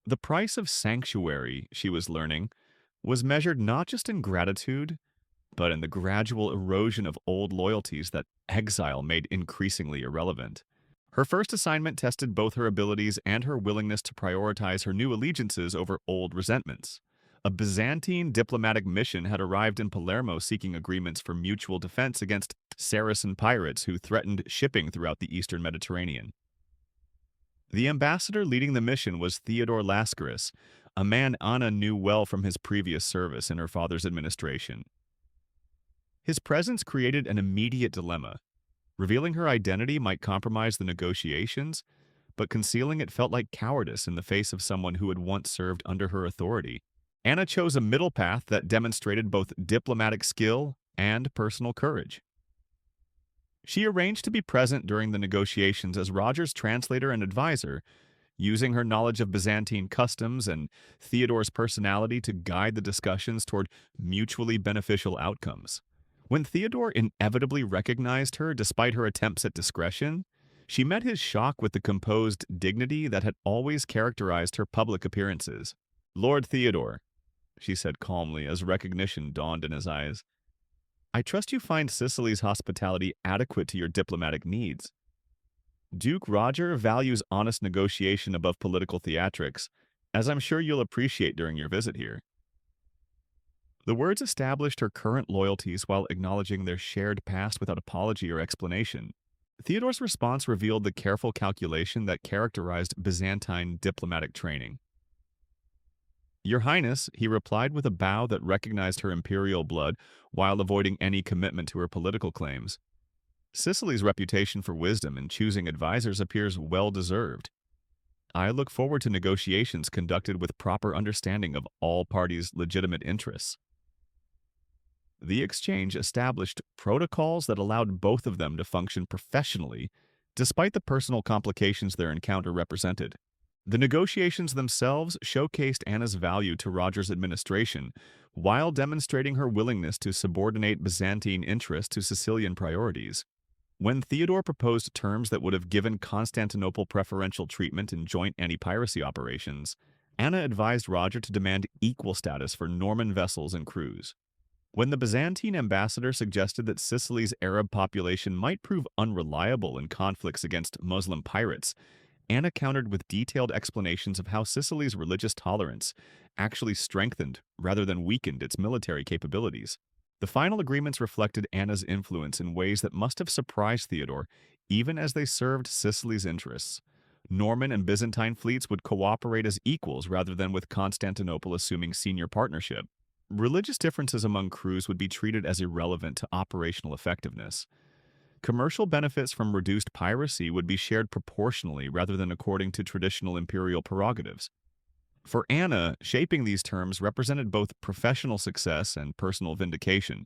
The price of sanctuary, she was learning, was measured not just in gratitude, but in the gradual erosion of old loyalties that exile made increasingly irrelevant. Her first assignment tested both her abilities and her willingness to prioritize her new allegiances over old resentments. A Byzantine diplomatic mission had arrived in Palermo seeking agreements for mutual defense against Saracen pirates who threatened shipping throughout the eastern Mediterranean. The ambassador leading the mission was Theodore Lascaris, a man Anna knew well from his previous service in her father's administration. His presence created an immediate dilemma. Revealing her identity might compromise the negotiations, but concealing it felt like cowardice in the face of someone who had once served under her authority. Anna chose a middle path that demonstrated both diplomatic skill and personal courage. She arranged to be present during the negotiations as Roger's translator and advisor, using her knowledge of Byzantine customs and Theodore's personality to guide the discussions toward mutually beneficial outcomes. When Theodore inevitably recognized her despite her attempts at discretion, she met his shock with the composed dignity that had always characterized her public appearances. "Lord Theodore," she said calmly as recognition dawned in his eyes, "I trust you find Sicily's hospitality adequate to your diplomatic needs. Duke Roger values honest negotiation above political theatrics, as I'm sure you'll appreciate during your visit here." The words established her current loyalties while acknowledging their shared past without apology or explanation. Theodore's response revealed the careful calculation that characterized Byzantine diplomatic training. "Your Highness," he replied with a bow that recognized her imperial blood while avoiding any commitment to her political claims. "Sicily's reputation for wisdom in choosing advisors appears well-deserved. I look forward to negotiations conducted with proper understanding of all parties' legitimate interests." The exchange established protocols that allowed both of them to function professionally, despite the personal complications their encounter represented. The negotiations themselves showcased Anna's value to Roger's administration, while demonstrating her willingness to subordinate Byzantine interests to Sicilian priorities. When Theodore proposed terms that would have given Constantinople preferential treatment in joint anti-piracy operations, Anna advised Roger to demand equal status for Norman vessels and crews. When the Byzantine ambassador suggested that Sicily's Arab population might prove unreliable in conflicts against Muslim pirates, Anna countered with detailed explanations of how Sicily's religious tolerance actually strengthened rather than weakened its military capabilities. The final agreements reflected Anna's influence in ways that must have surprised Theodore, even as they served Sicily's interests. Norman and Byzantine fleets would cooperate as equals rather than with Constantinople assuming senior partnership. Religious differences among crews would be treated as irrelevant to operational effectiveness. Commercial benefits from reduced piracy would be shared proportionally rather than according to traditional imperial prerogatives. For Anna, shaping these terms represented both professional success and personal vindication,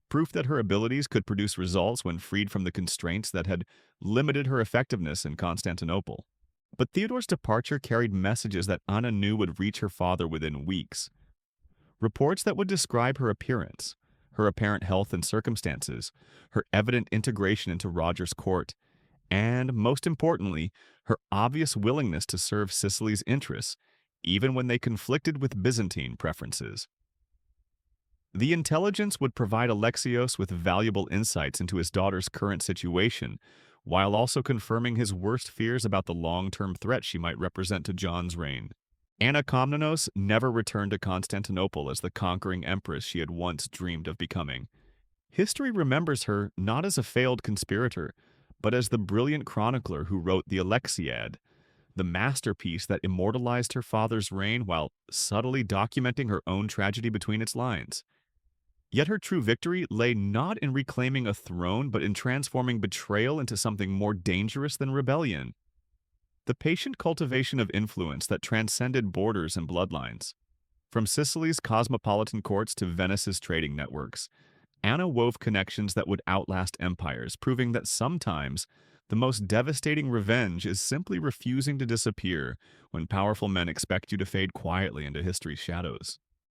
proof that her abilities could produce results when freed from the constraints that had limited her effectiveness in Constantinople. But Theodore's departure carried messages that Anna knew would reach her father within weeks. Reports that would describe her appearance, her apparent health and circumstances, her evident integration into Roger's court, and, most importantly, her obvious willingness to serve Sicily's interests, even when they conflicted with Byzantine preferences. The intelligence would provide Alexios with valuable insights into his daughter's current situation, while also confirming his worst fears about the long-term threat she might represent to John's reign. Anna Komnenos never returned to Constantinople as the conquering empress she had once dreamed of becoming. History remembers her not as a failed conspirator, but as the brilliant chronicler who wrote the Alexiad, the masterpiece that immortalized her father's reign while subtly documenting her own tragedy between its lines. Yet her true victory lay not in reclaiming a throne, but in transforming betrayal into something more dangerous than rebellion. The patient cultivation of influence that transcended borders and bloodlines. From Sicily's cosmopolitan courts to Venice's trading networks, Anna wove connections that would outlast empires, proving that sometimes The most devastating revenge is simply refusing to disappear when powerful men expect you to fade quietly into history's shadows.